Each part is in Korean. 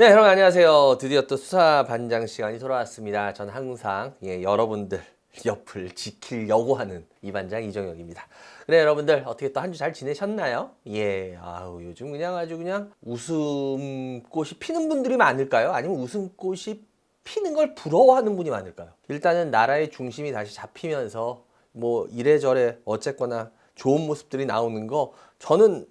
네, 여러분 안녕하세요. 드디어 또 수사 반장 시간이 돌아왔습니다. 전 항상 여러분들 옆을 지키려고 하는 이 반장 이정혁입니다. 그래, 여러분들 어떻게 또 한 주 잘 지내셨나요? 아우 요즘 그냥 아주 그냥 웃음꽃이 피는 분들이 많을까요? 아니면 웃음꽃이 피는 걸 부러워하는 분이 많을까요? 일단은 나라의 중심이 다시 잡히면서 뭐 이래저래 어쨌거나 좋은 모습들이 나오는 거 저는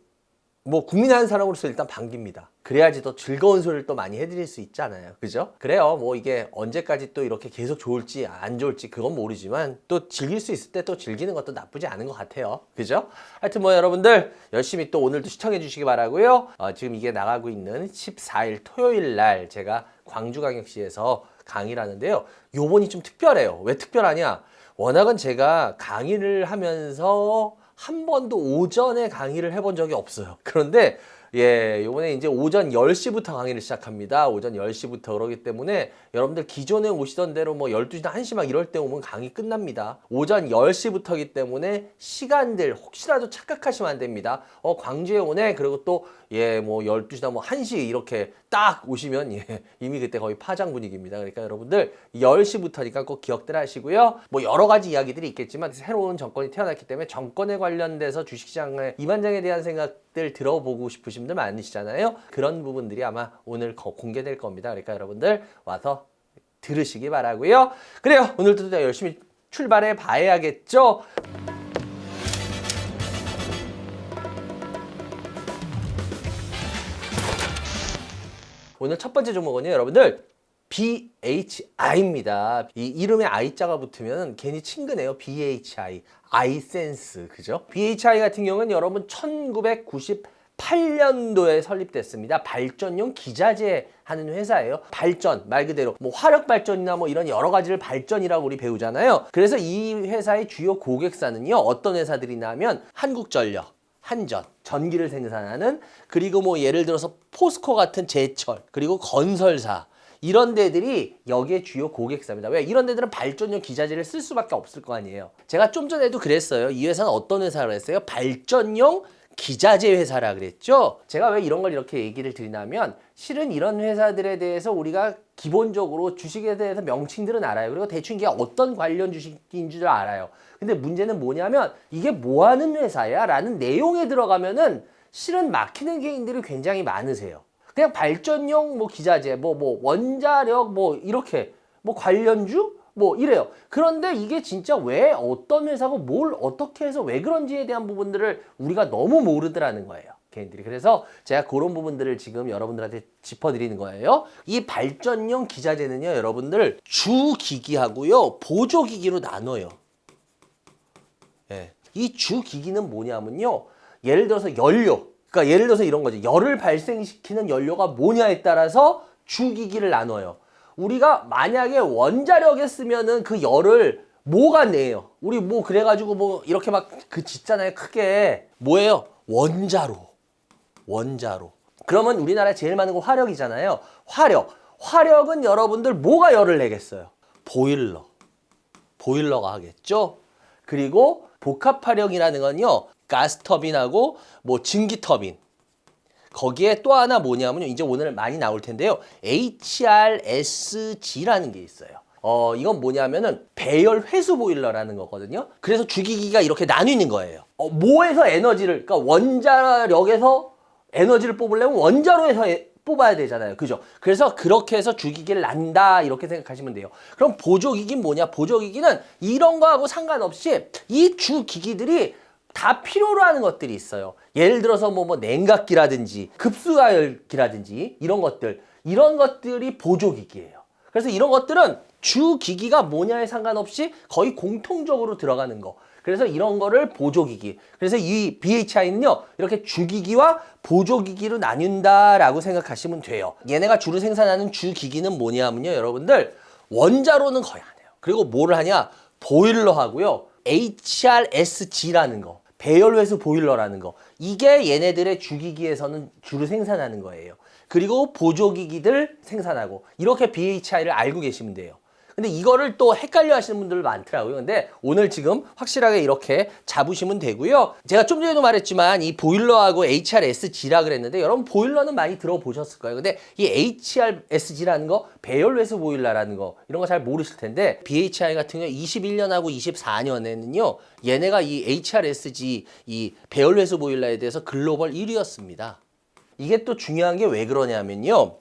뭐 국민 한 사람으로서 일단 반깁니다. 그래야지 더 즐거운 소리를 또 많이 해드릴 수 있잖아요. 그죠? 그래요. 뭐 이게 언제까지 또 이렇게 계속 좋을지 안 좋을지 그건 모르지만 또 즐길 수 있을 때 또 즐기는 것도 나쁘지 않은 것 같아요. 그죠? 하여튼 뭐 여러분들 열심히 또 오늘도 시청해 주시기 바라고요. 지금 이게 나가고 있는 14일 토요일 날 제가 광주광역시에서 강의를 하는데요. 요번이 좀 특별해요. 왜 특별하냐? 워낙은 제가 강의를 하면서 한 번도 오전에 강의를 해본 적이 없어요. 그런데 요번에 이제 오전 10시부터 강의를 시작합니다. 오전 10시부터 그러기 때문에 여러분들 기존에 오시던 대로 뭐 12시나 1시 막 이럴 때 오면 강의 끝납니다. 오전 10시부터이기 때문에 시간들 혹시라도 착각하시면 안 됩니다. 광주에 오네. 그리고 또 뭐 12시나 뭐 1시 이렇게 딱 오시면 이미 그때 거의 파장 분위기입니다. 그러니까 여러분들 10시부터니까 꼭 기억들 하시고요. 뭐 여러 가지 이야기들이 있겠지만 새로운 정권이 태어났기 때문에 정권에 관련돼서 주식시장의 이반장에 대한 생각들 들어보고 싶으신 분들 많으시잖아요. 그런 부분들이 아마 오늘 공개될 겁니다. 그러니까 여러분들 와서 들으시기 바라고요. 그래요. 오늘도 열심히 출발해 봐야겠죠. 오늘 첫 번째 종목은요, 여러분들 BHI입니다. 이 이름에 I자가 붙으면 괜히 친근해요. BHI, 아이센스, 그죠? BHI 같은 경우는 여러분 1998년도에 설립됐습니다. 발전용 기자재 하는 회사예요. 발전, 말 그대로 뭐 화력 발전이나 뭐 이런 여러 가지를 발전이라고 우리 배우잖아요. 그래서 이 회사의 주요 고객사는요, 어떤 회사들이냐면 한국전력, 한전, 전기를 생산하는, 그리고 뭐 예를 들어서 포스코 같은 제철, 그리고 건설사, 이런 데들이 여기에 주요 고객사입니다. 왜? 이런 데들은 발전용 기자재를 쓸 수밖에 없을 거 아니에요. 제가 좀 전에도 그랬어요. 이 회사는 어떤 회사라고 했어요? 발전용 기자재 회사라 그랬죠. 제가 왜 이런 걸 이렇게 얘기를 드리냐면, 실은 이런 회사들에 대해서 우리가 기본적으로 주식에 대해서 명칭들은 알아요. 그리고 대충 이게 어떤 관련 주식인 줄 알아요. 근데 문제는 뭐냐면 이게 뭐 하는 회사야? 라는 내용에 들어가면은 실은 막히는 개인들이 굉장히 많으세요. 그냥 발전용 뭐 기자재, 뭐 원자력 뭐 이렇게 뭐 관련주? 뭐 이래요. 그런데 이게 진짜 왜 어떤 회사고 뭘 어떻게 해서 왜 그런지에 대한 부분들을 우리가 너무 모르더라는 거예요. 개인들이. 그래서 제가 그런 부분들을 지금 여러분들한테 짚어드리는 거예요. 이 발전용 기자재는요, 여러분들 주기기하고요, 보조기기로 나눠요. 이 주기기는 뭐냐면요, 예를 들어서 연료, 그러니까 예를 들어서 이런 거지. 열을 발생시키는 연료가 뭐냐에 따라서 주기기를 나눠요. 우리가 만약에 원자력에 쓰면은 그 열을 뭐가 내요? 우리 뭐 그래가지고 뭐 이렇게 막 그 짓잖아요. 크게. 뭐예요? 원자로. 그러면 우리나라에 제일 많은 건 화력이잖아요. 화력은 여러분들 뭐가 열을 내겠어요? 보일러가 하겠죠? 그리고 복합화력이라는 건요, 가스터빈하고 뭐 증기터빈. 거기에 또 하나 뭐냐면요, 이제 오늘 많이 나올 텐데요, HRSG라는 게 있어요. 이건 뭐냐면은 배열 회수 보일러라는 거거든요. 그래서 주기기가 이렇게 나뉘는 거예요. 뭐에서 에너지를, 그러니까 원자력에서 에너지를 뽑으려면 원자로에서 뽑아야 되잖아요. 그죠? 그래서 그렇게 해서 주기기를 난다, 이렇게 생각하시면 돼요. 그럼 보조기기는 뭐냐? 보조기기는 이런 거하고 상관없이 이 주기기들이 다 필요로 하는 것들이 있어요. 예를 들어서 뭐 냉각기라든지 급수가열기라든지 이런 것들이 보조기기예요. 그래서 이런 것들은 주기기가 뭐냐에 상관없이 거의 공통적으로 들어가는 거. 그래서 이런 거를 보조기기. 그래서 이 BHI는요, 이렇게 주기기와 보조기기로 나뉜다라고 생각하시면 돼요. 얘네가 주로 생산하는 주기기는 뭐냐면요, 여러분들 원자로는 거의 안 해요. 그리고 뭐를 하냐? 보일러 하고요, HRSG라는 거, 배열회수 보일러라는 거, 이게 얘네들의 주기기에서는 주로 생산하는 거예요. 그리고 보조기기들 생산하고, 이렇게 BHI를 알고 계시면 돼요. 근데 이거를 또 헷갈려 하시는 분들 많더라고요. 근데 오늘 지금 확실하게 이렇게 잡으시면 되고요. 제가 좀 전에도 말했지만 이 보일러하고 HRSG라 그랬는데 여러분 보일러는 많이 들어보셨을 거예요. 근데 이 HRSG라는 거 배열회수 보일러라는 거 이런 거 잘 모르실 텐데 BHI 같은 경우 21년하고 24년에는요. 얘네가 이 HRSG 이 배열회수 보일러에 대해서 글로벌 1위였습니다. 이게 또 중요한 게 왜 그러냐면요.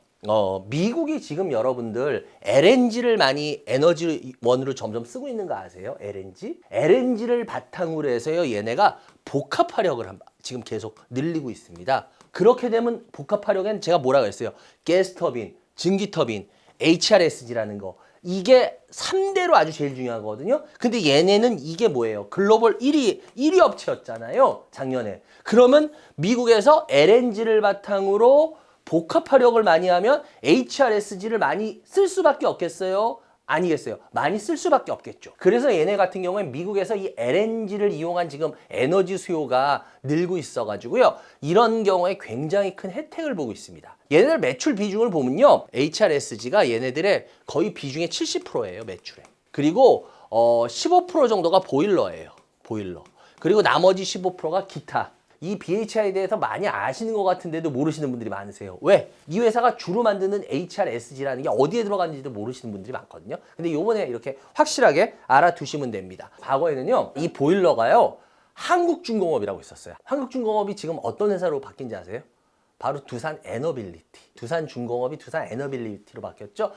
미국이 지금 여러분들 LNG를 많이 에너지원으로 점점 쓰고 있는 거 아세요? LNG? LNG를 바탕으로 해서요, 얘네가 복합화력을 지금 계속 늘리고 있습니다. 그렇게 되면 복합화력엔 제가 뭐라고 했어요? 가스터빈, 증기터빈, HRSG라는 거. 이게 3대로 아주 제일 중요하거든요. 근데 얘네는 이게 뭐예요? 글로벌 1위 업체였잖아요. 작년에. 그러면 미국에서 LNG를 바탕으로 복합화력을 많이 하면 HRSG를 많이 쓸 수밖에 없겠어요? 아니겠어요. 많이 쓸 수밖에 없겠죠. 그래서 얘네 같은 경우에 미국에서 이 LNG를 이용한 지금 에너지 수요가 늘고 있어가지고요. 이런 경우에 굉장히 큰 혜택을 보고 있습니다. 얘네들 매출 비중을 보면요. HRSG가 얘네들의 거의 비중의 70%예요. 매출에. 그리고 15% 정도가 보일러예요. 보일러. 그리고 나머지 15%가 기타. 이 BHI에 대해서 많이 아시는 것 같은데도 모르시는 분들이 많으세요. 왜? 이 회사가 주로 만드는 HRSG라는 게 어디에 들어가는지도 모르시는 분들이 많거든요. 근데 요번에 이렇게 확실하게 알아두시면 됩니다. 과거에는요, 이 보일러가요, 한국중공업이라고 있었어요. 한국중공업이 지금 어떤 회사로 바뀐지 아세요? 바로 두산 에너빌리티. 두산중공업이 두산 에너빌리티로 바뀌었죠.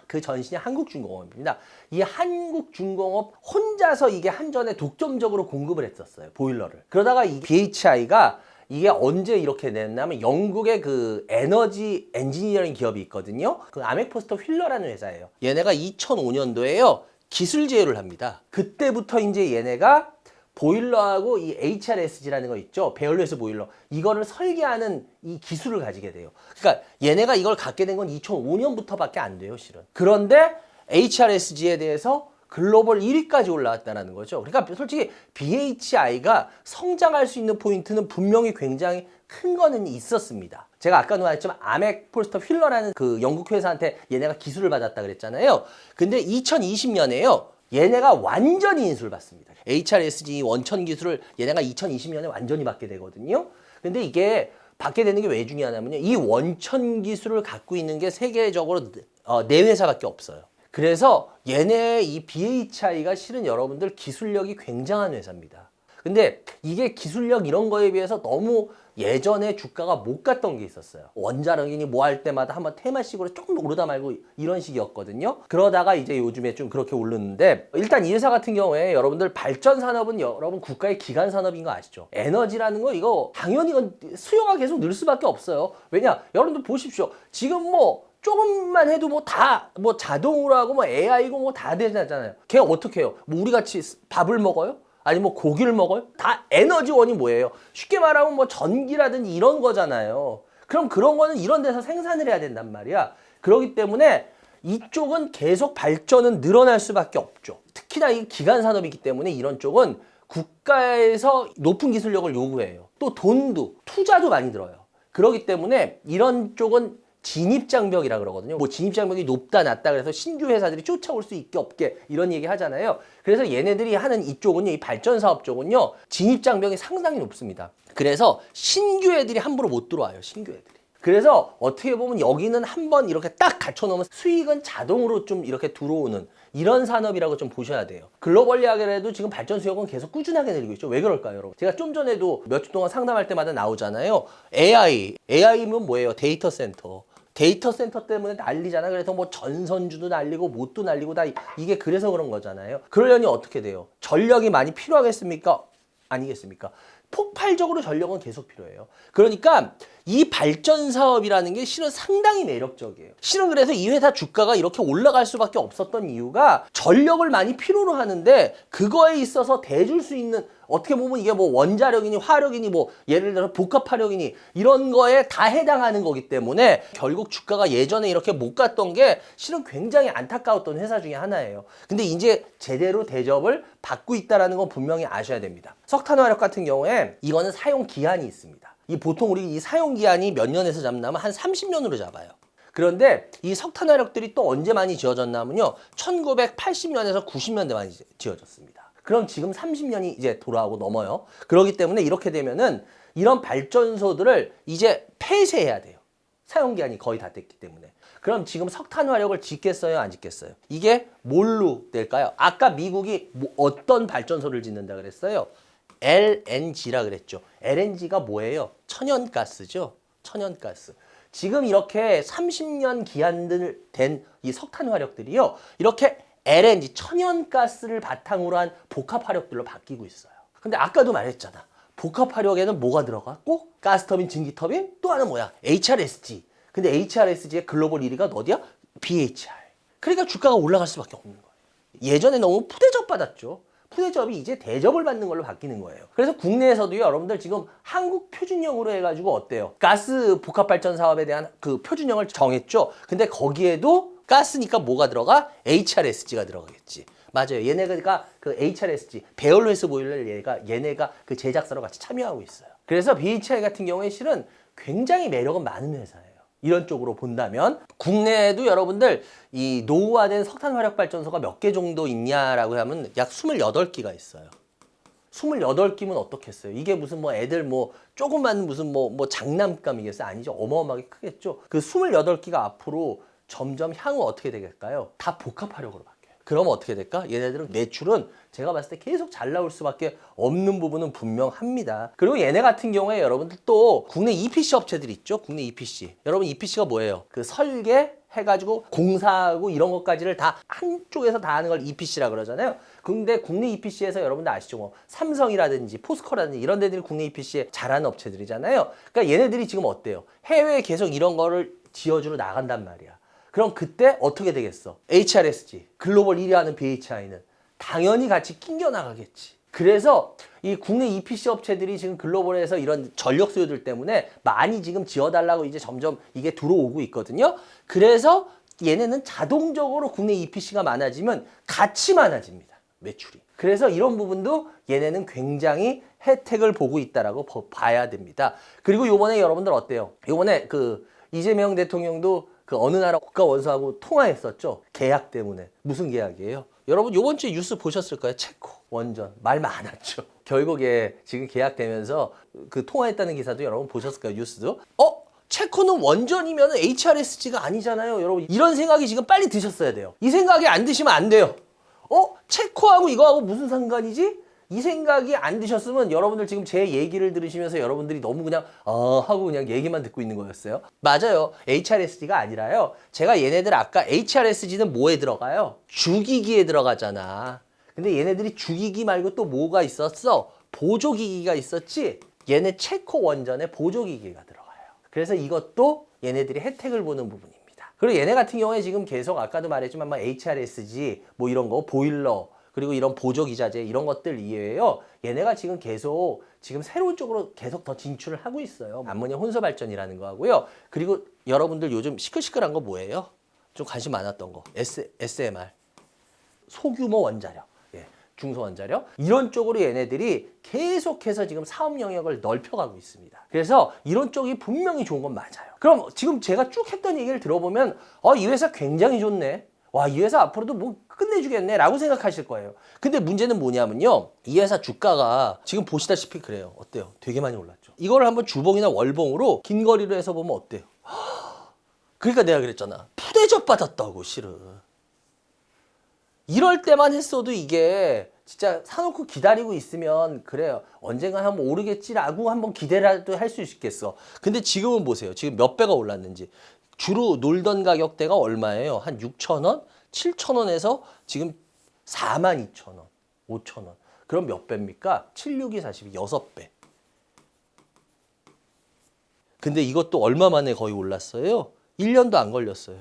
그 전신이 한국중공업입니다. 이 한국중공업 혼자서 이게 한전에 독점적으로 공급을 했었어요. 보일러를. 그러다가 이 BHI가 이게 언제 이렇게 됐냐면 영국의 그 에너지 엔지니어링 기업이 있거든요. 그 아멕포스터 휠러라는 회사예요. 얘네가 2005년도에요. 기술 제휴를 합니다. 그때부터 이제 얘네가 보일러하고 이 HRSG라는 거 있죠. 배열회수 보일러. 이거를 설계하는 이 기술을 가지게 돼요. 그러니까 얘네가 이걸 갖게 된 건 2005년부터밖에 안 돼요, 실은. 그런데 HRSG에 대해서 글로벌 1위까지 올라왔다는 거죠. 그러니까 솔직히 BHI가 성장할 수 있는 포인트는 분명히 굉장히 큰 거는 있었습니다. 제가 아까도 말했지만 아멕 폴스터 휠러라는 그 영국 회사한테 얘네가 기술을 받았다 그랬잖아요. 근데 2020년에요. 얘네가 완전히 인수를 받습니다. HRSG 원천 기술을 얘네가 2020년에 완전히 받게 되거든요. 근데 이게 받게 되는 게 왜 중요하냐면요. 이 원천 기술을 갖고 있는 게 세계적으로 4회사밖에 없어요. 그래서 얘네 이 BHI가 실은 여러분들 기술력이 굉장한 회사입니다. 근데 이게 기술력 이런 거에 비해서 너무 예전에 주가가 못 갔던 게 있었어요. 원자력이니 뭐 할 때마다 한번 테마식으로 조금 오르다 말고 이런 식이었거든요. 그러다가 이제 요즘에 좀 그렇게 오르는데 일단 이 회사 같은 경우에 여러분들 발전 산업은 여러분 국가의 기간 산업인 거 아시죠? 에너지라는 거 이거 당연히 이건 수요가 계속 늘 수밖에 없어요. 왜냐? 여러분들 보십시오. 지금 뭐 조금만 해도 뭐 다 뭐 자동으로 하고 뭐 AI고 뭐 다 되잖아요. 걔 어떻게 해요? 뭐 우리 같이 밥을 먹어요? 아니 뭐 고기를 먹어요? 다 에너지원이 뭐예요? 쉽게 말하면 뭐 전기라든지 이런 거잖아요. 그럼 그런 거는 이런 데서 생산을 해야 된단 말이야. 그렇기 때문에 이쪽은 계속 발전은 늘어날 수밖에 없죠. 특히나 이 기간 산업이기 때문에 이런 쪽은 국가에서 높은 기술력을 요구해요. 또 돈도 투자도 많이 들어요. 그렇기 때문에 이런 쪽은 진입장벽이라 그러거든요. 뭐 진입장벽이 높다 낮다 그래서 신규 회사들이 쫓아올 수 있게 없게 이런 얘기 하잖아요. 그래서 얘네들이 하는 이쪽은요, 이 발전 사업 쪽은요, 진입장벽이 상당히 높습니다. 그래서 신규 애들이 함부로 못 들어와요. 신규 애들이. 그래서 어떻게 보면 여기는 한번 이렇게 딱 갖춰놓으면 수익은 자동으로 좀 이렇게 들어오는 이런 산업이라고 좀 보셔야 돼요. 글로벌리 하더라도 지금 발전 수요는 계속 꾸준하게 늘고 있죠. 왜 그럴까요, 여러분? 제가 좀 전에도 몇 주 동안 상담할 때마다 나오잖아요. AI면 뭐예요? 데이터 센터. 데이터 센터 때문에 난리잖아. 그래서 뭐 전선주도 날리고 못도 날리고 다 이게 그래서 그런 거잖아요. 그러려니 어떻게 돼요? 전력이 많이 필요하겠습니까? 아니겠습니까? 폭발적으로 전력은 계속 필요해요. 그러니까 이 발전 사업이라는 게 실은 상당히 매력적이에요. 실은 그래서 이 회사 주가가 이렇게 올라갈 수밖에 없었던 이유가 전력을 많이 필요로 하는데 그거에 있어서 대줄 수 있는 어떻게 보면 이게 뭐 원자력이니 화력이니 뭐 예를 들어 복합화력이니 이런 거에 다 해당하는 거기 때문에 결국 주가가 예전에 이렇게 못 갔던 게 실은 굉장히 안타까웠던 회사 중에 하나예요. 근데 이제 제대로 대접을 받고 있다는 건 분명히 아셔야 됩니다. 석탄화력 같은 경우에 이거는 사용 기한이 있습니다. 이 보통 우리 이 사용 기한이 몇 년에서 잡냐면 한 30년으로 잡아요. 그런데 이 석탄 화력들이 또 언제 많이 지어졌냐면요. 1980년에서 90년대 많이 지어졌습니다. 그럼 지금 30년이 이제 돌아오고 넘어요. 그렇기 때문에 이렇게 되면은 이런 발전소들을 이제 폐쇄해야 돼요. 사용기한이 거의 다 됐기 때문에. 그럼 지금 석탄 화력을 짓겠어요, 안 짓겠어요? 이게 뭘로 될까요? 아까 미국이 어떤 발전소를 짓는다 그랬어요? LNG라 그랬죠. LNG가 뭐예요? 천연가스죠. 천연가스. 지금 이렇게 30년 기한들 된 이 석탄 화력들이요. 이렇게 LNG, 천연가스를 바탕으로 한 복합 화력들로 바뀌고 있어요. 근데 아까도 말했잖아. 복합 화력에는 뭐가 들어갔고? 가스터빈, 증기터빈, 또 하나는 뭐야? HRSG. 근데 HRSG의 글로벌 1위가 어디야? BHR. 그러니까 주가가 올라갈 수밖에 없는 거예요. 예전에 너무 푸대접 받았죠. 푸대접이 이제 대접을 받는 걸로 바뀌는 거예요. 그래서 국내에서도요, 여러분들 지금 한국 표준형으로 해가지고 어때요? 가스 복합 발전 사업에 대한 그 표준형을 정했죠. 근데 거기에도 가스니까 뭐가 들어가? HRSG가 들어가겠지. 맞아요. 얘네가 그 HRSG, 배열로해서 보일러를 얘네가 그 제작사로 같이 참여하고 있어요. 그래서 BHR 같은 경우에 실은 굉장히 매력은 많은 회사예요. 이런 쪽으로 본다면 국내에도 여러분들 이 노후화된 석탄 화력 발전소가 몇 개 정도 있냐라고 하면 약 28기가 있어요. 28기면 어떻겠어요? 이게 무슨 뭐 애들 뭐 조그만 무슨 뭐 장난감이겠어요? 아니죠. 어마어마하게 크겠죠. 그 28기가 앞으로 점점 향후 어떻게 되겠까요? 다 복합 화력으로 바뀌어요. 그럼 어떻게 될까? 얘네들은 매출은 제가 봤을 때 계속 잘 나올 수밖에 없는 부분은 분명합니다. 그리고 얘네 같은 경우에 여러분들 또 국내 EPC 업체들 있죠? 국내 EPC. 여러분 EPC가 뭐예요? 그 설계 해가지고 공사하고 이런 것까지를 다 한쪽에서 다 하는 걸 EPC라 그러잖아요. 근데 국내 EPC에서 여러분들 아시죠? 뭐 삼성이라든지 포스코라든지 이런 데들이 국내 EPC에 잘하는 업체들이잖아요. 그러니까 얘네들이 지금 어때요? 해외에 계속 이런 거를 지어주러 나간단 말이야. 그럼 그때 어떻게 되겠어? HRSG, 글로벌 1위 하는 BHI는 당연히 같이 낑겨 나가겠지. 그래서 이 국내 EPC 업체들이 지금 글로벌에서 이런 전력 수요들 때문에 많이 지금 지어달라고 이제 점점 이게 들어오고 있거든요. 그래서 얘네는 자동적으로 국내 EPC가 많아지면 같이 많아집니다. 매출이. 그래서 이런 부분도 얘네는 굉장히 혜택을 보고 있다라고 봐야 됩니다. 그리고 요번에 여러분들 어때요? 요번에 그 이재명 대통령도 그 어느 나라 국가 원수하고 통화했었죠. 계약 때문에. 무슨 계약이에요? 여러분 요번 주에 뉴스 보셨을 거예요. 체코 원전 말 많았죠. 결국에 지금 계약되면서 그 통화했다는 기사도 여러분 보셨을 거예요. 뉴스도. 체코는 원전이면 HRSG가 아니잖아요. 여러분 이런 생각이 지금 빨리 드셨어야 돼요. 이 생각이 안 드시면 안 돼요. 체코하고 이거하고 무슨 상관이지? 이 생각이 안 드셨으면 여러분들 지금 제 얘기를 들으시면서 여러분들이 너무 그냥 하고 그냥 얘기만 듣고 있는 거였어요. 맞아요. HRSG가 아니라요. 제가 얘네들 아까 HRSG는 뭐에 들어가요? 주기기에 들어가잖아. 근데 얘네들이 주기기 말고 또 뭐가 있었어? 보조기기가 있었지? 얘네 체코 원전에 보조기기가 들어가요. 그래서 이것도 얘네들이 혜택을 보는 부분입니다. 그리고 얘네 같은 경우에 지금 계속 아까도 말했지만 막 HRSG 뭐 이런 거 보일러 그리고 이런 보조기자재 이런 것들 이외에요. 얘네가 지금 계속 지금 새로운 쪽으로 계속 더 진출을 하고 있어요. 암모니아 혼소 발전이라는 거 하고요. 그리고 여러분들 요즘 시끌시끌한 거 뭐예요? 좀 관심 많았던 거. SMR. 소규모 원자력. 중소원자력. 이런 쪽으로 얘네들이 계속해서 지금 사업 영역을 넓혀가고 있습니다. 그래서 이런 쪽이 분명히 좋은 건 맞아요. 그럼 지금 제가 쭉 했던 얘기를 들어보면 이 회사 굉장히 좋네. 와, 이 회사 앞으로도 뭐 끝내주겠네 라고 생각하실 거예요. 근데 문제는 뭐냐면요. 이 회사 주가가 지금 보시다시피 그래요. 어때요? 되게 많이 올랐죠. 이거를 한번 주봉이나 월봉으로 긴 거리로 해서 보면 어때요? 그러니까 내가 그랬잖아. 푸대접 받았다고 실은. 이럴 때만 했어도 이게 진짜 사놓고 기다리고 있으면 그래요. 언젠가 한번 오르겠지라고 한번 기대라도 할 수 있겠어. 근데 지금은 보세요. 지금 몇 배가 올랐는지. 주로 놀던 가격대가 얼마예요? 한 6,000원? 7,000원에서 지금 42,000원, 5,000원. 그럼 몇 배입니까? 7, 6, 2, 42, 6배. 근데 이것도 얼마 만에 거의 올랐어요? 1년도 안 걸렸어요.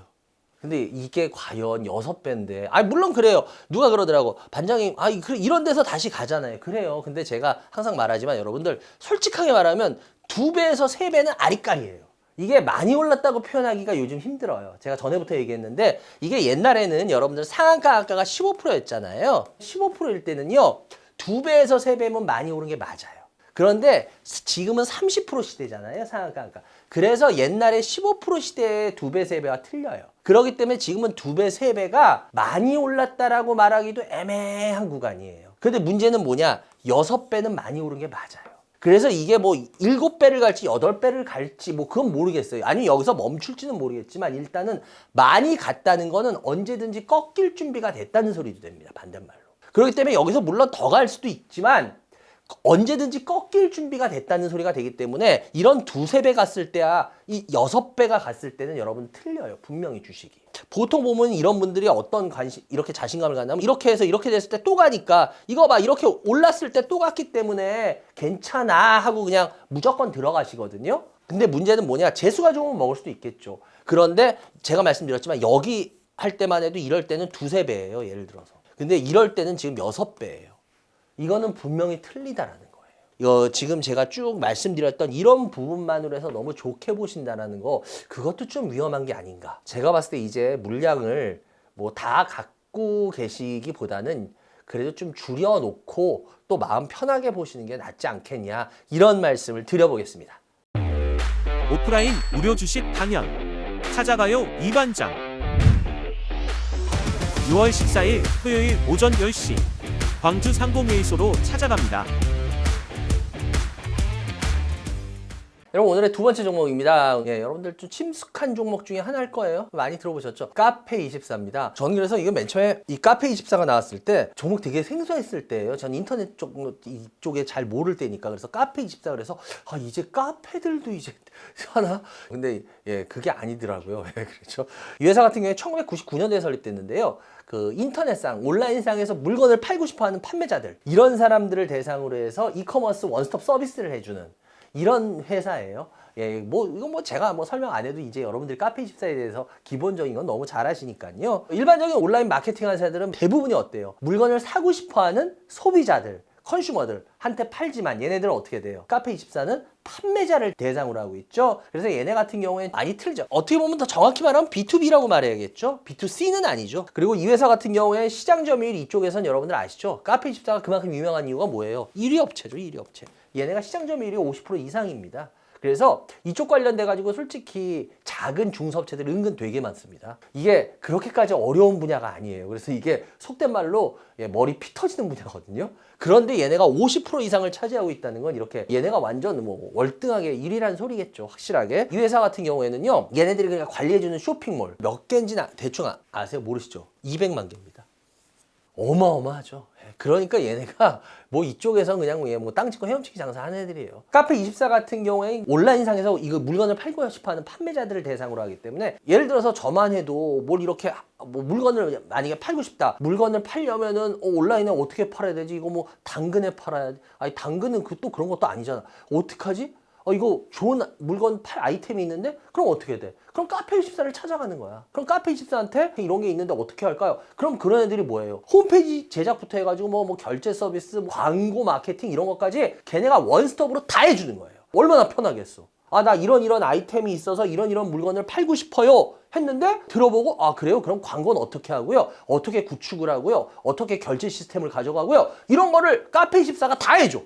근데 이게 과연 6배인데. 물론 그래요. 누가 그러더라고. 반장님, 이런 데서 다시 가잖아요. 그래요. 근데 제가 항상 말하지만 여러분들 솔직하게 말하면 2배에서 3배는 아리까리예요. 이게 많이 올랐다고 표현하기가 요즘 힘들어요. 제가 전에부터 얘기했는데 이게 옛날에는 여러분들 상한가가 15%였잖아요. 15%일 때는요. 2배에서 3배면 많이 오른 게 맞아요. 그런데 지금은 30% 시대잖아요, 상한가. 그래서 옛날에 15% 시대의 2배, 3배와 틀려요. 그렇기 때문에 지금은 2배, 3배가 많이 올랐다라고 말하기도 애매한 구간이에요. 근데 문제는 뭐냐? 6배는 많이 오른 게 맞아요. 그래서 이게 뭐 7배를 갈지 8배를 갈지 뭐 그건 모르겠어요. 아니 여기서 멈출지는 모르겠지만 일단은 많이 갔다는 거는 언제든지 꺾일 준비가 됐다는 소리도 됩니다. 반대말로. 그렇기 때문에 여기서 물론 더 갈 수도 있지만 언제든지 꺾일 준비가 됐다는 소리가 되기 때문에 이런 2-3배 갔을 때야 이 6배가 갔을 때는 여러분 틀려요. 분명히 주식이. 보통 보면 이런 분들이 어떤 이렇게 자신감을 갖냐면 이렇게 해서 이렇게 됐을 때 또 가니까 이거 봐 이렇게 올랐을 때 또 갔기 때문에 괜찮아 하고 그냥 무조건 들어가시거든요. 근데 문제는 뭐냐? 재수가 좋으면 먹을 수도 있겠죠. 그런데 제가 말씀드렸지만 여기 할 때만 해도 이럴 때는 2-3배예요. 예를 들어서. 근데 이럴 때는 지금 6배예요. 이거는 분명히 틀리다라는 거예요. 이거 지금 제가 쭉 말씀드렸던 이런 부분만으로 해서 너무 좋게 보신다라는 거 그것도 좀 위험한 게 아닌가. 제가 봤을 때 이제 물량을 뭐 다 갖고 계시기보다는 그래도 좀 줄여놓고 또 마음 편하게 보시는 게 낫지 않겠냐 이런 말씀을 드려보겠습니다. 오프라인 무료 주식 강연 찾아가요 이반장 6월 14일 토요일 오전 10시 광주 상공회의소로 찾아갑니다. 여러분 오늘의 두 번째 종목입니다. 예, 여러분들 좀 친숙한 종목 중에 하나일 거예요. 많이 들어보셨죠? 카페24입니다. 저는 그래서 이거 맨 처음에 이 카페24가 나왔을 때 종목 되게 생소했을 때예요. 전 인터넷 이쪽에 잘 모를 때니까. 그래서 카페24 그래서 아 이제 카페들도 이제 하나? 근데 예 그게 아니더라고요. 예, 그렇죠. 이 회사 같은 경우에 1999년도에 설립됐는데요. 그 인터넷상 온라인상에서 물건을 팔고 싶어하는 판매자들 이런 사람들을 대상으로 해서 이커머스 원스톱 서비스를 해주는 이런 회사예요. 예, 뭐 이건 뭐 제가 뭐 설명 안 해도 이제 여러분들이 카페24에 대해서 기본적인 건 너무 잘 아시니까요. 일반적인 온라인 마케팅 하는 회사들은 대부분이 어때요? 물건을 사고 싶어하는 소비자들, 컨슈머들한테 팔지만 얘네들은 어떻게 돼요? 카페24는 판매자를 대상으로 하고 있죠. 그래서 얘네 같은 경우에는 많이 틀죠. 어떻게 보면 더 정확히 말하면 B2B라고 말해야겠죠. B2C는 아니죠. 그리고 이 회사 같은 경우에 시장 점유율 이쪽에선 여러분들 아시죠? 카페24가 그만큼 유명한 이유가 뭐예요? 1위 업체죠. 1위 업체. 얘네가 시장 점유율이 50% 이상입니다. 그래서 이쪽 관련돼 가지고 솔직히 작은 중소업체들 은근 되게 많습니다. 이게 그렇게까지 어려운 분야가 아니에요. 그래서 이게 속된 말로 머리 피 터지는 분야거든요. 그런데 얘네가 50% 이상을 차지하고 있다는 건 이렇게 얘네가 완전 뭐 월등하게 1위라는 소리겠죠. 확실하게. 이 회사 같은 경우에는요. 얘네들이 그냥 관리해주는 쇼핑몰 몇 개인지는 대충 아세요? 모르시죠? 200만 개입니다. 어마어마하죠. 그러니까 얘네가 뭐 이쪽에서 그냥 뭐 땅 짓고 헤엄치기 장사하는 애들이에요. 카페24 같은 경우에 온라인상에서 이거 물건을 팔고 싶어하는 판매자들을 대상으로 하기 때문에 예를 들어서 저만 해도 뭘 이렇게 뭐 물건을 만약에 팔고 싶다. 물건을 팔려면은 온라인에 어떻게 팔아야 되지? 이거 뭐 당근에 팔아야 돼. 아니 당근은 또 그런 것도 아니잖아. 어떡하지? 이거 좋은 물건 팔 아이템이 있는데 그럼 어떻게 돼? 그럼 카페24를 찾아가는 거야. 그럼 카페24한테 이런 게 있는데 어떻게 할까요? 그럼 그런 애들이 뭐예요? 홈페이지 제작부터 해가지고 뭐 결제 서비스, 뭐 광고 마케팅 이런 것까지 걔네가 원스톱으로 다 해주는 거예요. 얼마나 편하겠어. 나 이런 아이템이 있어서 이런 물건을 팔고 싶어요 했는데 들어보고 그래요? 그럼 광고는 어떻게 하고요? 어떻게 구축을 하고요? 어떻게 결제 시스템을 가져가고요? 이런 거를 카페24가 다 해줘.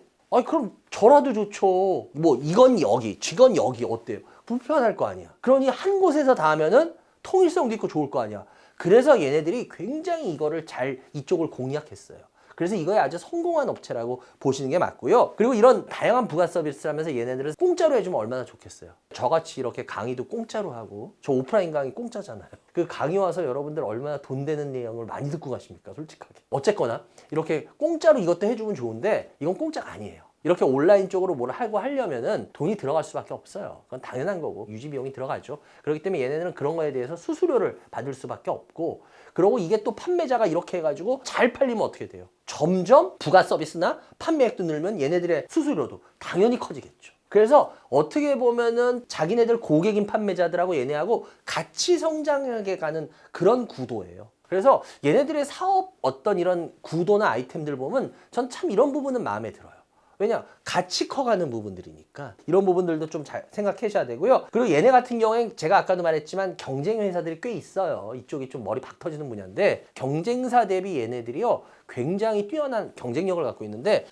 그럼 저라도 좋죠. 뭐 이건 여기, 저건 여기 어때요? 불편할 거 아니야. 그러니 한 곳에서 다 하면은 통일성도 있고 좋을 거 아니야. 그래서 얘네들이 굉장히 이거를 잘 이쪽을 공략했어요. 그래서 이거에 아주 성공한 업체라고 보시는 게 맞고요. 그리고 이런 다양한 부가 서비스를 하면서 얘네들은 공짜로 해주면 얼마나 좋겠어요. 저같이 이렇게 강의도 공짜로 하고 저 오프라인 강의 공짜잖아요. 그 강의 와서 여러분들 얼마나 돈 되는 내용을 많이 듣고 가십니까? 솔직하게. 어쨌거나 이렇게 공짜로 이것도 해주면 좋은데 이건 공짜가 아니에요. 이렇게 온라인 쪽으로 뭘 하고 하려면은 돈이 들어갈 수밖에 없어요. 그건 당연한 거고 유지 비용이 들어가죠. 그렇기 때문에 얘네들은 그런 거에 대해서 수수료를 받을 수밖에 없고 그리고 이게 또 판매자가 이렇게 해가지고 잘 팔리면 어떻게 돼요? 점점 부가 서비스나 판매액도 늘면 얘네들의 수수료도 당연히 커지겠죠. 그래서 어떻게 보면은 자기네들 고객인 판매자들하고 얘네하고 같이 성장하게 가는 그런 구도예요. 그래서 얘네들의 사업 어떤 이런 구도나 아이템들 보면 전 참 이런 부분은 마음에 들어요. 왜냐? 같이 커가는 부분들이니까 이런 부분들도 좀 잘 생각하셔야 되고요. 그리고 얘네 같은 경우엔 제가 아까도 말했지만 경쟁 회사들이 꽤 있어요. 이쪽이 좀 머리 박 터지는 분야인데 경쟁사 대비 얘네들이요 굉장히 뛰어난 경쟁력을 갖고 있는데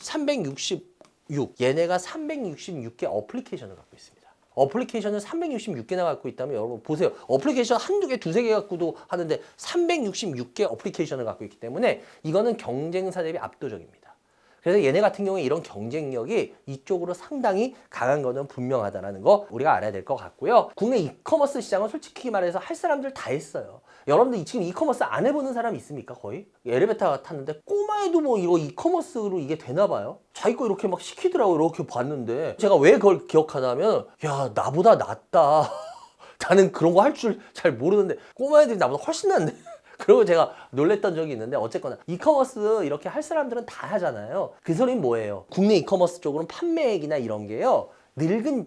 6. 얘네가 366개 어플리케이션을 갖고 있습니다. 어플리케이션을 366개나 갖고 있다면 여러분 보세요. 어플리케이션 한두 개, 두세 개 갖고도 하는데 366개 어플리케이션을 갖고 있기 때문에 이거는 경쟁사 대비 압도적입니다. 그래서 얘네 같은 경우에 이런 경쟁력이 이쪽으로 상당히 강한 거는 분명하다는 거 우리가 알아야 될 것 같고요. 국내 이커머스 시장은 솔직히 말해서 할 사람들 다 했어요. 여러분들 지금 이커머스 안 해보는 사람 있습니까? 거의? 엘리베이터 탔는데 꼬마애도 뭐 이거 이커머스로 이게 되나 봐요. 자기 거 이렇게 막 시키더라고요. 이렇게 봤는데 제가 왜 그걸 기억하냐면 야 나보다 낫다. 나는 그런 거 할 줄 잘 모르는데 꼬마애들이 나보다 훨씬 낫네. 그리고 제가 놀랬던 적이 있는데 어쨌거나 이커머스 이렇게 할 사람들은 다 하잖아요. 그 소리는 뭐예요? 국내 이커머스 쪽으로는 판매액이나 이런 게요.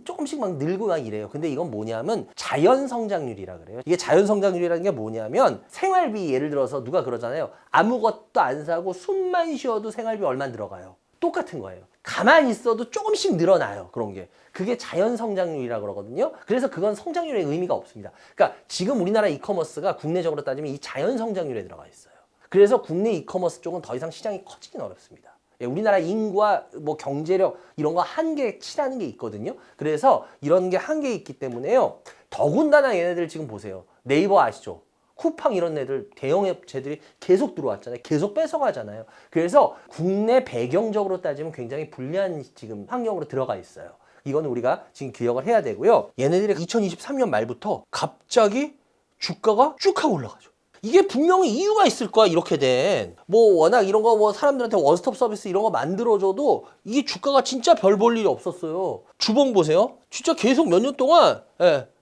조금씩 막 늘고 막 이래요. 근데 이건 뭐냐면 자연 성장률이라 그래요. 이게 자연 성장률이라는 게 뭐냐면 생활비 예를 들어서 누가 그러잖아요. 아무것도 안 사고 숨만 쉬어도 생활비 얼마 들어가요. 똑같은 거예요. 가만히 있어도 조금씩 늘어나요. 그런 게. 그게 자연 성장률이라고 그러거든요. 그래서 그건 성장률의 의미가 없습니다. 그러니까 지금 우리나라 이커머스가 국내적으로 따지면 이 자연 성장률에 들어가 있어요. 그래서 국내 이커머스 쪽은 더 이상 시장이 커지긴 어렵습니다. 예, 우리나라 인구와 뭐 경제력 이런 거 한계치라는 게 있거든요. 그래서 이런 게 한계 있기 때문에요. 더군다나 얘네들 지금 보세요. 네이버 아시죠? 쿠팡 이런 애들 대형 업체들이 계속 들어왔잖아요. 계속 뺏어가잖아요. 그래서 국내 배경적으로 따지면 굉장히 불리한 지금 환경으로 들어가 있어요. 이거는 우리가 지금 기억을 해야 되고요. 얘네들이 2023년 말부터 갑자기 주가가 쭉 하고 올라가죠. 이게 분명히 이유가 있을 거야. 이렇게 된 뭐 워낙 이런 거 뭐 사람들한테 원스톱 서비스 이런 거 만들어줘도 이게 주가가 진짜 별 볼 일이 없었어요. 주봉 보세요. 진짜 계속 몇 년 동안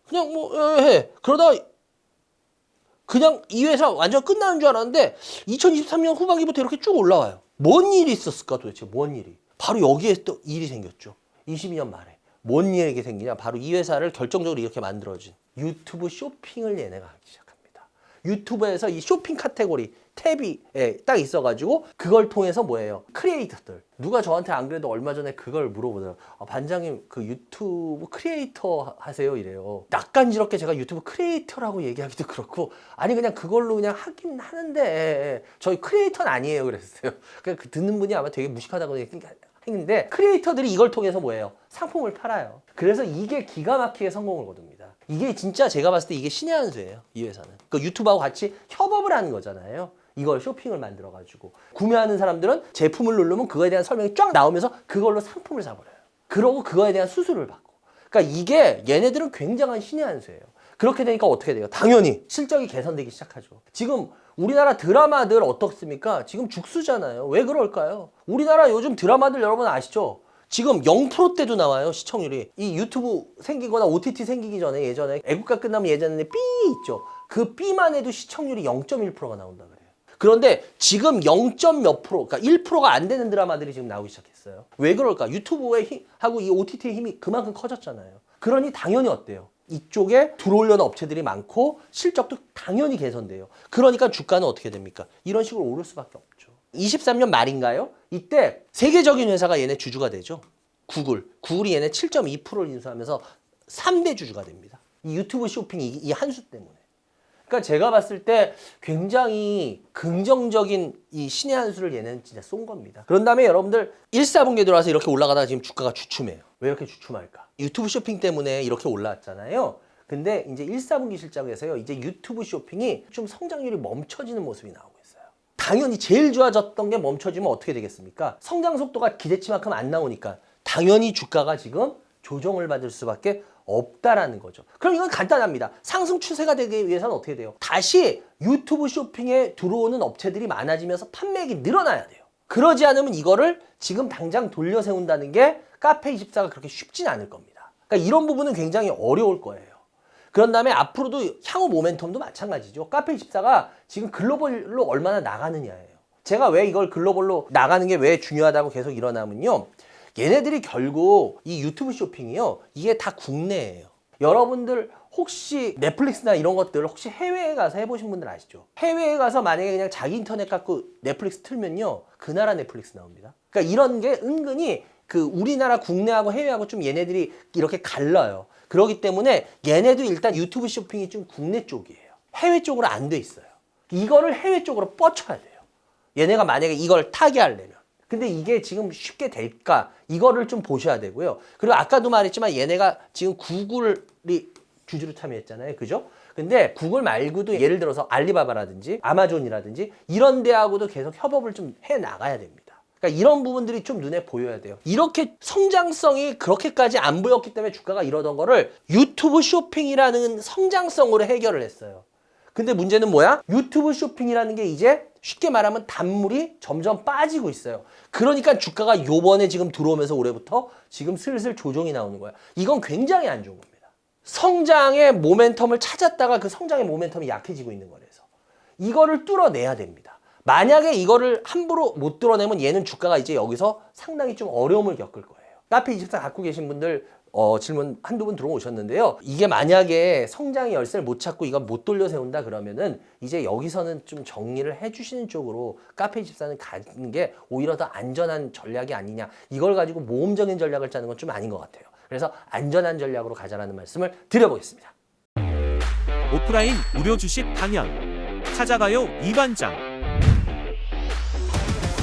그냥 해. 그러다 그냥 이 회사 완전 끝나는 줄 알았는데 2023년 후반기부터 이렇게 쭉 올라와요. 뭔 일이 있었을까 도대체? 뭔 일이? 바로 여기에 또 일이 생겼죠. 22년 말에. 뭔 일이 생기냐? 바로 이 회사를 결정적으로 이렇게 만들어진 유튜브 쇼핑을 얘네가 하기 시작합니다. 유튜브에서 이 쇼핑 카테고리 탭이 딱 있어가지고 그걸 통해서 뭐예요? 크리에이터들. 누가 저한테 안 그래도 얼마 전에 그걸 물어보더라고요. 반장님 그 유튜브 크리에이터 하세요? 이래요. 낯간지럽게 제가 유튜브 크리에이터라고 얘기하기도 그렇고 아니 그냥 그걸로 그냥 하긴 하는데 저희 크리에이터는 아니에요 그랬어요. 그냥 그 듣는 분이 아마 되게 무식하다고 했는데 크리에이터들이 이걸 통해서 뭐예요? 상품을 팔아요. 그래서 이게 기가 막히게 성공을 거둡니다. 이게 진짜 제가 봤을 때 이게 신의 한 수예요. 이 회사는. 그 유튜브하고 같이 협업을 하는 거잖아요. 이걸 쇼핑을 만들어가지고 구매하는 사람들은 제품을 누르면 그거에 대한 설명이 쫙 나오면서 그걸로 상품을 사버려요. 그러고 그거에 대한 수수료를 받고. 그러니까 이게 얘네들은 굉장한 신의 한 수예요. 그렇게 되니까 어떻게 돼요? 당연히 실적이 개선되기 시작하죠. 지금 우리나라 드라마들 어떻습니까? 지금 죽수잖아요. 왜 그럴까요? 우리나라 요즘 드라마들 여러분 아시죠? 지금 0%대도 나와요, 시청률이. 이 유튜브 생기거나 OTT 생기기 전에 예전에 애국가 끝나면 예전에 삐 있죠. 그 삐만 해도 시청률이 0.1%가 나온다 그래요. 그런데 지금 0. 몇 프로, 그러니까 1%가 안 되는 드라마들이 지금 나오기 시작했어요. 왜 그럴까? 유튜브의 힘하고 이 OTT의 힘이 그만큼 커졌잖아요. 그러니 당연히 어때요? 이쪽에 들어오려는 업체들이 많고 실적도 당연히 개선돼요. 그러니까 주가는 어떻게 됩니까? 이런 식으로 오를 수밖에 없죠. 23년 말인가요? 이때 세계적인 회사가 얘네 주주가 되죠. 구글이 얘네 7.2%를 인수하면서 3대 주주가 됩니다. 이 유튜브 쇼핑 이 한 수 때문에. 그러니까 제가 봤을 때 굉장히 긍정적인 이 신의 한 수를 얘는 진짜 쏜 겁니다. 그런 다음에 여러분들 1사분기에 들어와서 이렇게 올라가다가 지금 주가가 주춤해요. 왜 이렇게 주춤할까? 유튜브 쇼핑 때문에 이렇게 올라왔잖아요. 근데 이제 1사분기 실적에서요. 이제 유튜브 쇼핑이 좀 성장률이 멈춰지는 모습이 나오고 있어요. 당연히 제일 좋아졌던 게 멈춰지면 어떻게 되겠습니까? 성장 속도가 기대치만큼 안 나오니까 당연히 주가가 지금 조정을 받을 수밖에 없다라는 거죠. 그럼 이건 간단합니다. 상승 추세가 되기 위해서는 어떻게 돼요? 다시 유튜브 쇼핑에 들어오는 업체들이 많아지면서 판매액이 늘어나야 돼요. 그러지 않으면 이거를 지금 당장 돌려 세운다는 게 카페24가 그렇게 쉽진 않을 겁니다. 그러니까 이런 부분은 굉장히 어려울 거예요. 그런 다음에 앞으로도 향후 모멘텀도 마찬가지죠. 카페24가 지금 글로벌로 얼마나 나가느냐예요. 제가 왜 이걸 글로벌로 나가는 게 왜 중요하다고 계속 일어나면요. 얘네들이 결국 이 유튜브 쇼핑이요. 이게 다 국내예요. 여러분들 혹시 넷플릭스나 이런 것들 혹시 해외에 가서 해보신 분들 아시죠? 해외에 가서 만약에 그냥 자기 인터넷 갖고 넷플릭스 틀면요. 그 나라 넷플릭스 나옵니다. 그러니까 이런 게 은근히 그 우리나라 국내하고 해외하고 좀 얘네들이 이렇게 갈라요. 그렇기 때문에 얘네도 일단 유튜브 쇼핑이 좀 국내 쪽이에요. 해외 쪽으로 안 돼 있어요. 이거를 해외 쪽으로 뻗쳐야 돼요. 얘네가 만약에 이걸 타개하려면. 근데 이게 지금 쉽게 될까? 이거를 좀 보셔야 되고요. 그리고 아까도 말했지만 얘네가 지금 구글이 주주로 참여했잖아요. 그죠? 근데 구글 말고도 예를 들어서 알리바바라든지 아마존이라든지 이런 데하고도 계속 협업을 좀 해 나가야 됩니다. 그러니까 이런 부분들이 좀 눈에 보여야 돼요. 이렇게 성장성이 그렇게까지 안 보였기 때문에 주가가 이러던 거를 유튜브 쇼핑이라는 성장성으로 해결을 했어요. 근데 문제는 뭐야? 유튜브 쇼핑이라는 게 이제 쉽게 말하면 단물이 점점 빠지고 있어요. 그러니까 주가가 요번에 지금 들어오면서 올해부터 지금 슬슬 조정이 나오는 거야. 이건 굉장히 안 좋은 겁니다. 성장의 모멘텀을 찾았다가 그 성장의 모멘텀이 약해지고 있는 거라서 이거를 뚫어내야 됩니다. 만약에 이거를 함부로 못 뚫어내면 얘는 주가가 이제 여기서 상당히 좀 어려움을 겪을 거예요. 카페24 갖고 계신 분들 질문 한두 분 들어오셨는데요. 이게 만약에 성장의 열쇠를 못 찾고 이건 못 돌려 세운다 그러면은 이제 여기서는 좀 정리를 해주시는 쪽으로 카페24는 가는 게 오히려 더 안전한 전략이 아니냐. 이걸 가지고 모험적인 전략을 짜는 건 좀 아닌 것 같아요. 그래서 안전한 전략으로 가자라는 말씀을 드려보겠습니다. 오프라인 무료 주식 강연 찾아가요 이반장.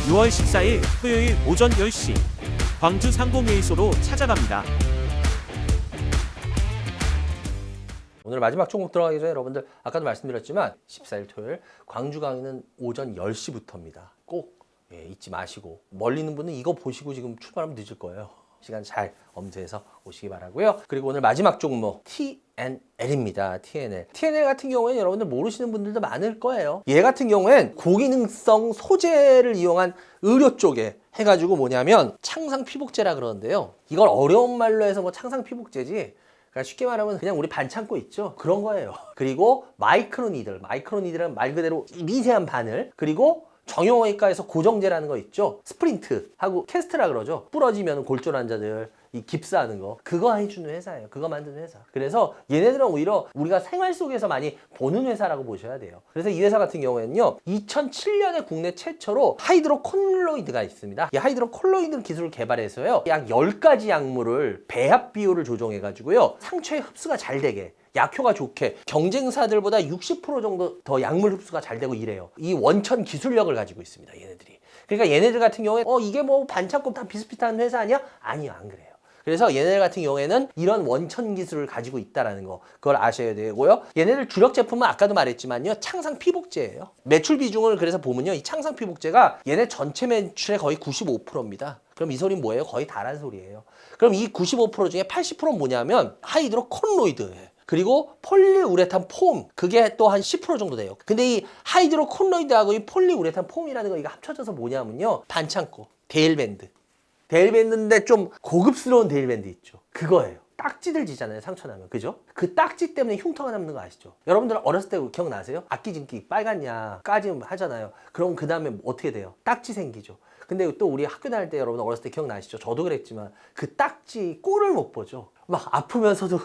6월 14일 토요일 오전 10시 광주 상공회의소로 찾아갑니다. 오늘 마지막 종목 들어가기 전에 여러분들 아까도 말씀드렸지만 14일 토요일 광주 강의는 오전 10시부터입니다. 꼭 잊지 마시고 멀리 있는 분은 이거 보시고 지금 출발하면 늦을 거예요. 시간 잘 엄수해서 오시기 바라고요. 그리고 오늘 마지막 종목 TNL입니다. TNL. TNL 같은 경우에는 여러분들 모르시는 분들도 많을 거예요. 얘 같은 경우엔 고기능성 소재를 이용한 의료 쪽에 해가지고 뭐냐면 창상 피복제라 그러는데요. 이걸 어려운 말로 해서 뭐 창상 피복제지. 그러니까 쉽게 말하면 그냥 우리 반창고 있죠? 그런 거예요. 그리고 마이크로니들은 말 그대로 미세한 바늘. 그리고 정형외과에서 고정제라는 거 있죠? 스프린트하고 캐스트라 그러죠? 부러지면 골절 환자들 이 깁스하는 거 그거 해주는 회사예요. 그거 만드는 회사. 그래서 얘네들은 오히려 우리가 생활 속에서 많이 보는 회사라고 보셔야 돼요. 그래서 이 회사 같은 경우에는요 2007년에 국내 최초로 하이드로콜로이드가 있습니다. 이 하이드로콜로이드 기술을 개발해서요 약 10가지 약물을 배합 비율을 조정해 가지고요 상처에 흡수가 잘 되게 약효가 좋게 경쟁사들보다 60% 정도 더 약물 흡수가 잘 되고 이래요. 이 원천 기술력을 가지고 있습니다. 얘네들이. 그러니까 얘네들 같은 경우에 이게 뭐 반창고 다 비슷비슷한 회사 아니야? 아니요, 안 그래요. 그래서 얘네들 같은 경우에는 이런 원천 기술을 가지고 있다라는 거 그걸 아셔야 되고요. 얘네들 주력 제품은 아까도 말했지만요. 창상 피복제예요. 매출 비중을 그래서 보면요. 이 창상 피복제가 얘네 전체 매출의 거의 95%입니다. 그럼 이 소리는 뭐예요? 거의 다란 소리예요. 그럼 이 95% 중에 80%는 뭐냐면 하이드로콜로이드예요. 그리고 폴리우레탄 폼 그게 또 한 10% 정도 돼요. 근데 이 하이드로콜로이드하고 이 폴리우레탄 폼이라는 거 이거 합쳐져서 뭐냐면요 반창고 데일밴드인데 좀 고급스러운 데일밴드 있죠. 그거예요. 딱지들 지잖아요 상처 나면. 그죠? 그 딱지 때문에 흉터가 남는 거 아시죠? 여러분들 어렸을 때 기억나세요? 악기진기 빨간 약까지 하잖아요. 그럼 그 다음에 어떻게 돼요? 딱지 생기죠. 근데 또 우리 학교 다닐 때 여러분 어렸을 때 기억나시죠? 저도 그랬지만 그 딱지 꼴을 못 보죠. 막 아프면서도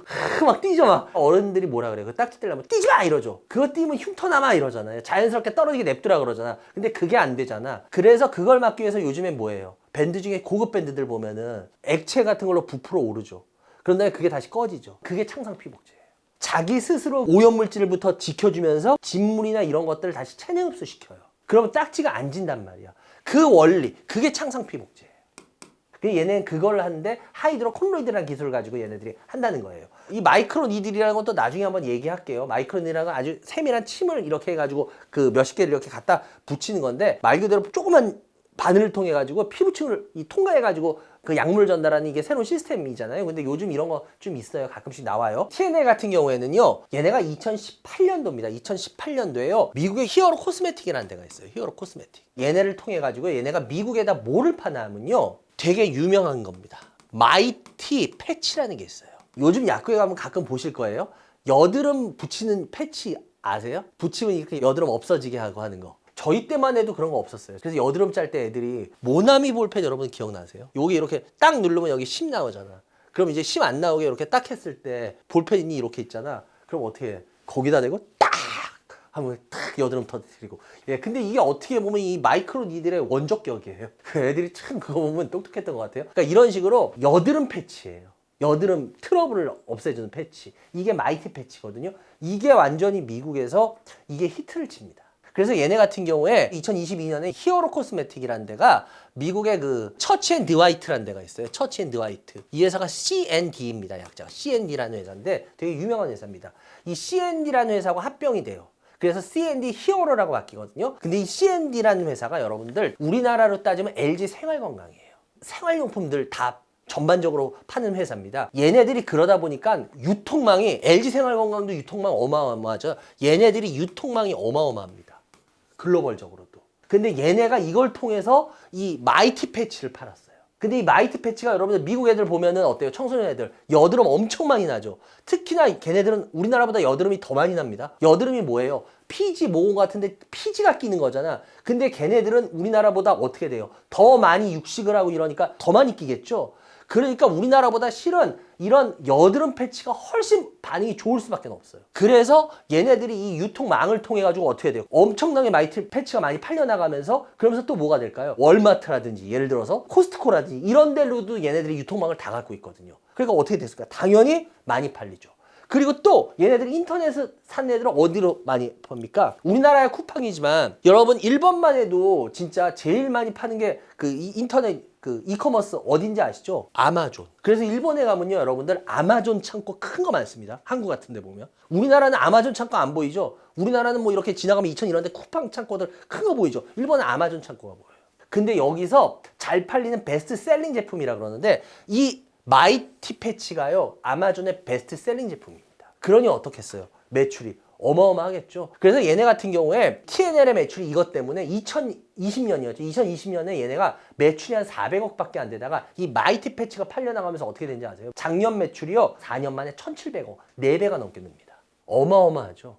막 뛰죠. 막 어른들이 뭐라 그래요? 그 딱지 떼려면 뛰지 마 이러죠. 그거 뛰면 흉터 남아 이러잖아요. 자연스럽게 떨어지게 냅두라 그러잖아. 근데 그게 안 되잖아. 그래서 그걸 막기 위해서 요즘엔 뭐예요? 밴드 중에 고급 밴드들 보면은 액체 같은 걸로 부풀어 오르죠. 그런 다음에 그게 다시 꺼지죠. 그게 창상 피복제예요. 자기 스스로 오염물질부터 지켜주면서 진물이나 이런 것들을 다시 체내 흡수시켜요. 그러면 딱지가 안 진단 말이야. 그 원리, 그게 창상 피복제예요. 얘네는 그걸 하는데 하이드로콜로이드라는 기술을 가지고 얘네들이 한다는 거예요. 이 마이크로니들이라는 것도 나중에 한번 얘기할게요. 마이크로니드라는 건 아주 세밀한 침을 이렇게 해가지고 그 몇십 개를 이렇게 갖다 붙이는 건데 말 그대로 조그만 바늘을 통해 가지고 피부층을 통과해 가지고 그 약물 전달하는 이게 새로운 시스템이잖아요. 근데 요즘 이런 거 좀 있어요. 가끔씩 나와요. TNL 같은 경우에는요. 얘네가 2018년도입니다. 2018년도에요. 미국의 히어로 코스메틱이라는 데가 있어요. 히어로 코스메틱. 얘네를 통해 가지고 얘네가 미국에다 뭐를 파나 하면요. 되게 유명한 겁니다. 마이티 패치라는 게 있어요. 요즘 약국에 가면 가끔 보실 거예요. 여드름 붙이는 패치 아세요? 붙이면 이렇게 여드름 없어지게 하고 하는 거. 저희 때만 해도 그런 거 없었어요. 그래서 여드름 짤 때 애들이 모나미 볼펜 여러분 기억나세요? 여기 이렇게 딱 누르면 여기 심 나오잖아. 그럼 이제 심 안 나오게 이렇게 딱 했을 때 볼펜이 이렇게 있잖아. 그럼 어떻게 해? 거기다 대고 딱 하면 딱 여드름 터뜨리고. 예, 근데 이게 어떻게 보면 이 마이크로 니들의 원조격이에요. 애들이 참 그거 보면 똑똑했던 것 같아요. 그러니까 이런 식으로 여드름 패치예요. 여드름 트러블을 없애주는 패치. 이게 마이티 패치거든요. 이게 완전히 미국에서 이게 히트를 칩니다. 그래서 얘네 같은 경우에 2022년에 히어로 코스메틱이라는 데가 미국의 그 처치 앤 드와이트라는 데가 있어요. 처치 앤 드와이트. 이 회사가 C&D입니다. 약자가 C&D라는 회사인데 되게 유명한 회사입니다. 이 C&D라는 회사하고 합병이 돼요. 그래서 C&D 히어로라고 바뀌거든요. 근데 이 C&D라는 회사가 여러분들 우리나라로 따지면 LG 생활건강이에요. 생활용품들 다 전반적으로 파는 회사입니다. 얘네들이 그러다 보니까 유통망이 LG 생활건강도 유통망 어마어마하죠. 얘네들이 유통망이 어마어마합니다. 글로벌적으로도. 근데 얘네가 이걸 통해서 이 마이티 패치를 팔았어요. 근데 이 마이티 패치가 여러분들 미국 애들 보면은 어때요? 청소년 애들 여드름 엄청 많이 나죠. 특히나 걔네들은 우리나라보다 여드름이 더 많이 납니다. 여드름이 뭐예요? 피지 모공 같은데 피지가 끼는 거잖아. 근데 걔네들은 우리나라보다 어떻게 돼요? 더 많이 육식을 하고 이러니까 더 많이 끼겠죠. 그러니까 우리나라보다 실은 이런 여드름 패치가 훨씬 반응이 좋을 수밖에 없어요. 그래서 얘네들이 이 유통망을 통해 가지고 어떻게 돼요? 엄청나게 마이티 패치가 많이 팔려나가면서 그러면서 또 뭐가 될까요? 월마트라든지 예를 들어서 코스트코라든지 이런 데로도 얘네들이 유통망을 다 갖고 있거든요. 그러니까 어떻게 됐을까? 당연히 많이 팔리죠. 그리고 또 얘네들이 인터넷에 산 애들은 어디로 많이 팝니까? 우리나라의 쿠팡이지만 여러분 일본만 해도 진짜 제일 많이 파는 게 그 인터넷 그 이커머스 어딘지 아시죠? 아마존. 그래서 일본에 가면요 여러분들 아마존 창고 큰 거 많습니다. 한국 같은 데 보면. 우리나라는 아마존 창고 안 보이죠? 우리나라는 뭐 이렇게 지나가면 2천 이런 데 쿠팡 창고들 큰 거 보이죠? 일본은 아마존 창고가 보여요. 근데 여기서 잘 팔리는 베스트셀링 제품이라 그러는데 이 마이티 패치가요 아마존의 베스트셀링 제품입니다. 그러니 어떻겠어요? 매출이 어마어마하겠죠. 그래서 얘네 같은 경우에 TNL의 매출이 이것 때문에 2020년이었죠. 2020년에 얘네가 매출이 한 400억밖에 안 되다가 이 마이티 패치가 팔려나가면서 어떻게 된지 아세요? 작년 매출이요 4년 만에 1700억 4배가 넘게 늡니다. 어마어마하죠.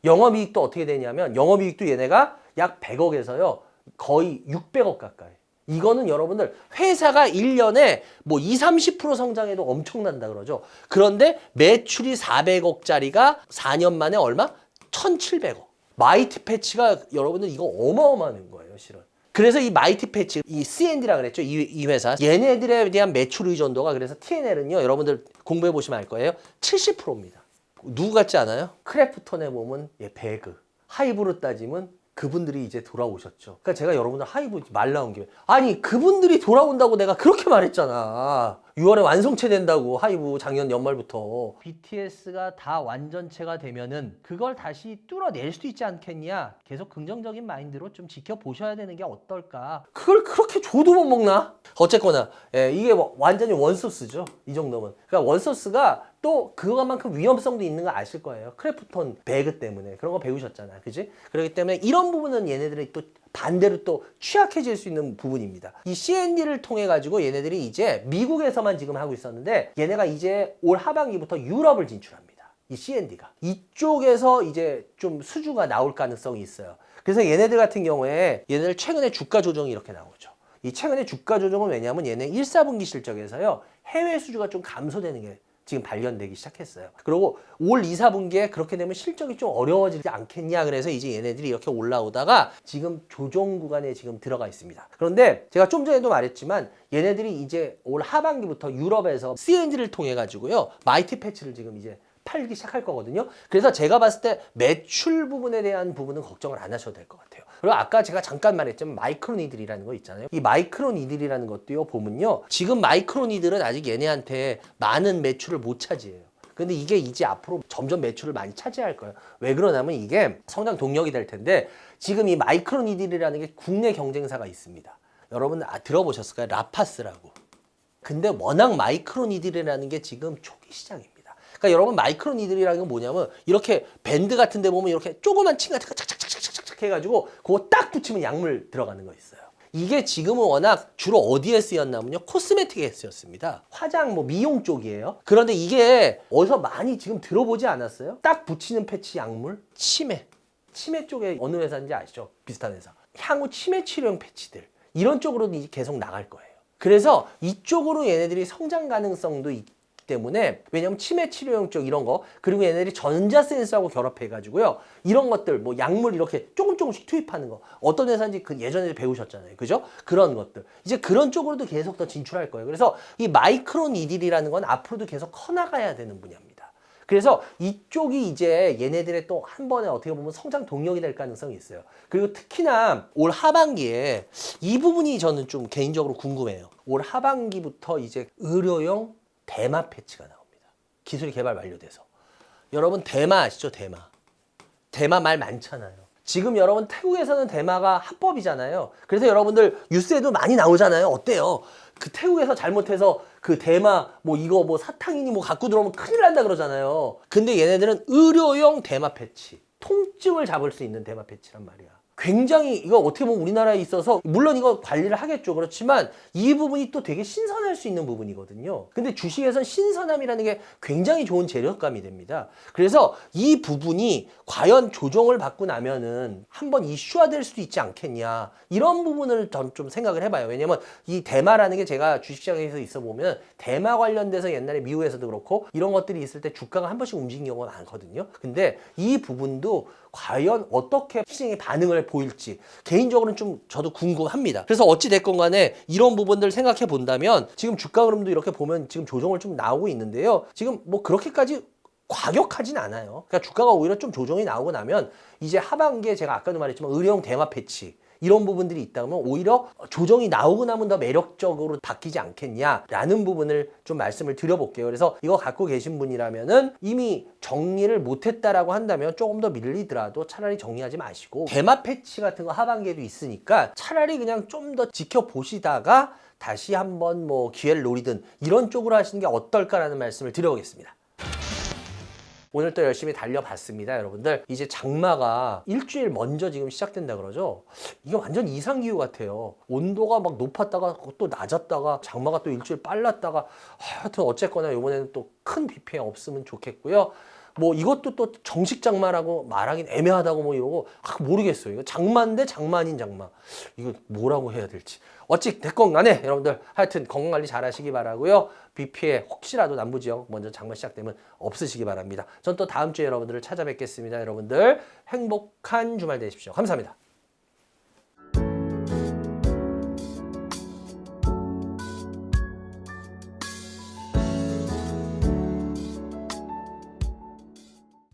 영업이익도 어떻게 되냐면 영업이익도 얘네가 약 100억에서요 거의 600억 가까이. 이거는 여러분들 회사가 1년에 뭐 20-30% 성장해도 엄청난다 그러죠. 그런데 매출이 400억짜리가 4년 만에 얼마? 1700억. 마이티 패치가 여러분들 이거 어마어마한 거예요, 실은. 그래서 이 마이티 패치, 이 C&D라 그랬죠. 이 회사. 얘네들에 대한 매출 의존도가 그래서 TNL은요. 여러분들 공부해 보시면 알 거예요. 70%입니다. 누구 같지 않아요? 크래프톤에 보면 배그. 하이브로 따지면 그분들이 이제 돌아오셨죠. 그러니까 제가 여러분들 하이브 말 나온 김에 아니 그분들이 돌아온다고 내가 그렇게 말했잖아. 6월에 완성체 된다고 하이브 작년 연말부터. BTS가 다 완전체가 되면은 그걸 다시 뚫어낼 수도 있지 않겠냐. 계속 긍정적인 마인드로 좀 지켜보셔야 되는 게 어떨까. 그걸 그렇게 줘도 못 먹나? 어쨌거나 이게 완전히 원소스죠. 이 정도면. 그러니까 원소스가 또 그거만큼 위험성도 있는 거 아실 거예요. 크래프톤 배그 때문에 그런 거 배우셨잖아, 그지? 그렇기 때문에 이런 부분은 얘네들이 또 반대로 또 취약해질 수 있는 부분입니다. 이 C&D를 통해 가지고 얘네들이 이제 미국에서만 지금 하고 있었는데 얘네가 이제 올 하반기부터 유럽을 진출합니다. 이 C&D가 이쪽에서 이제 좀 수주가 나올 가능성이 있어요. 그래서 얘네들 같은 경우에 얘네들 최근에 주가 조정이 이렇게 나오죠. 이 최근에 주가 조정은 왜냐하면 얘네 1, 4분기 실적에서요 해외 수주가 좀 감소되는 게 지금 발견되기 시작했어요. 그리고 올 2, 4분기에 그렇게 되면 실적이 좀 어려워지지 않겠냐. 그래서 이제 얘네들이 이렇게 올라오다가 지금 조정 구간에 지금 들어가 있습니다. 그런데 제가 좀 전에도 말했지만 얘네들이 이제 올 하반기부터 유럽에서 C&D를 통해 가지고요. 마이티 패치를 지금 이제 팔기 시작할 거거든요. 그래서 제가 봤을 때 매출 부분에 대한 부분은 걱정을 안 하셔도 될 것 같아요. 그리고 아까 제가 잠깐 말했지만 마이크로니들이라는 거 있잖아요. 이 마이크로니들이라는 것도요 보면요. 지금 마이크로니들은 아직 얘네한테 많은 매출을 못 차지해요. 근데 이게 이제 앞으로 점점 매출을 많이 차지할 거예요. 왜 그러냐면 이게 성장 동력이 될 텐데 지금 이 마이크로니들이라는 게 국내 경쟁사가 있습니다. 여러분 들어보셨을까요? 라파스라고. 근데 워낙 마이크로니들이라는 게 지금 초기 시장입니다. 그러니까 여러분 마이크로니들이라는 건 뭐냐면 이렇게 밴드 같은 데 보면 이렇게 조그만 층 같은 거 착착착착착 해가지고 그거 딱 붙이면 약물 들어가는 거 있어요. 이게 지금은 워낙 주로 어디에 쓰였냐면요. 코스메틱에 쓰였습니다. 화장 뭐 미용 쪽이에요. 그런데 이게 어디서 많이 지금 들어보지 않았어요? 딱 붙이는 패치 약물 치매 쪽에 어느 회사인지 아시죠? 비슷한 회사. 향후 치매 치료용 패치들 이런 쪽으로도 이제 계속 나갈 거예요. 그래서 이쪽으로 얘네들이 성장 가능성도 있기 때문에 왜냐면 치매 치료용 쪽 이런 거 그리고 얘네들이 전자 센서하고 결합해 가지고요 이런 것들 뭐 약물 이렇게 조금씩 투입하는 거 어떤 회사인지 그 예전에 배우셨잖아요, 그죠? 그런 것들 이제 그런 쪽으로도 계속 더 진출할 거예요. 그래서 이 마이크로 니딜이라는 건 앞으로도 계속 커나가야 되는 분야입니다. 그래서 이쪽이 이제 얘네들의 또 한 번에 어떻게 보면 성장 동력이 될 가능성이 있어요. 그리고 특히나 올 하반기에 이 부분이 저는 좀 개인적으로 궁금해요. 올 하반기부터 이제 의료용 대마 패치가 나옵니다. 기술이 개발 완료돼서. 여러분 대마 아시죠? 대마 말 많잖아요. 지금 여러분 태국에서는 대마가 합법이잖아요. 그래서 여러분들 뉴스에도 많이 나오잖아요. 어때요? 그 태국에서 잘못해서 그 대마 뭐 이거 뭐 사탕이니 뭐 갖고 들어오면 큰일 난다 그러잖아요. 근데 얘네들은 의료용 대마 패치, 통증을 잡을 수 있는 대마 패치란 말이야. 굉장히 이거 어떻게 보면 우리나라에 있어서 물론 이거 관리를 하겠죠. 그렇지만 이 부분이 또 되게 신선할 수 있는 부분이거든요. 근데 주식에선 신선함이라는 게 굉장히 좋은 재료감이 됩니다. 그래서 이 부분이 과연 조정을 받고 나면은 한번 이슈화될 수도 있지 않겠냐. 이런 부분을 전 좀 생각을 해봐요. 왜냐면 이 대마라는 게 제가 주식시장에서 있어 보면 대마 관련돼서 옛날에 미국에서도 그렇고 이런 것들이 있을 때 주가가 한 번씩 움직인 경우가 많거든요. 근데 이 부분도 과연 어떻게 시장의 반응을 보일지 개인적으로는 좀 저도 궁금합니다. 그래서 어찌 됐건 간에 이런 부분들 생각해 본다면 지금 주가 흐름도 이렇게 보면 지금 조정을 좀 나오고 있는데요. 지금 뭐 그렇게까지 과격하진 않아요. 그러니까 주가가 오히려 좀 조정이 나오고 나면 이제 하반기에 제가 아까도 말했지만 의료용 대마 패치 이런 부분들이 있다면 오히려 조정이 나오고 나면 더 매력적으로 바뀌지 않겠냐라는 부분을 좀 말씀을 드려볼게요. 그래서 이거 갖고 계신 분이라면은 이미 정리를 못했다라고 한다면 조금 더 밀리더라도 차라리 정리하지 마시고 대마 패치 같은 거 하반기에도 있으니까 차라리 그냥 좀 더 지켜보시다가 다시 한번 뭐 기회를 노리든 이런 쪽으로 하시는 게 어떨까라는 말씀을 드려보겠습니다. 오늘 또 열심히 달려봤습니다, 여러분들. 이제 장마가 일주일 먼저 지금 시작된다 그러죠. 이게 완전 이상기후 같아요. 온도가 막 높았다가 또 낮았다가 장마가 또 일주일 빨랐다가 하여튼 어쨌거나 이번에는 또 큰 비 피해 없으면 좋겠고요. 뭐 이것도 또 정식 장마라고 말하긴 애매하다고 뭐 이러고 모르겠어요. 이거 장마인데 장마 아닌 장마. 이거 뭐라고 해야 될지. 어찌 됐건 간에 여러분들 하여튼 건강관리 잘 하시기 바라고요. 비 피해 혹시라도 남부지역 먼저 장마 시작되면 없으시기 바랍니다. 전 또 다음 주에 여러분들을 찾아뵙겠습니다. 여러분들 행복한 주말 되십시오. 감사합니다.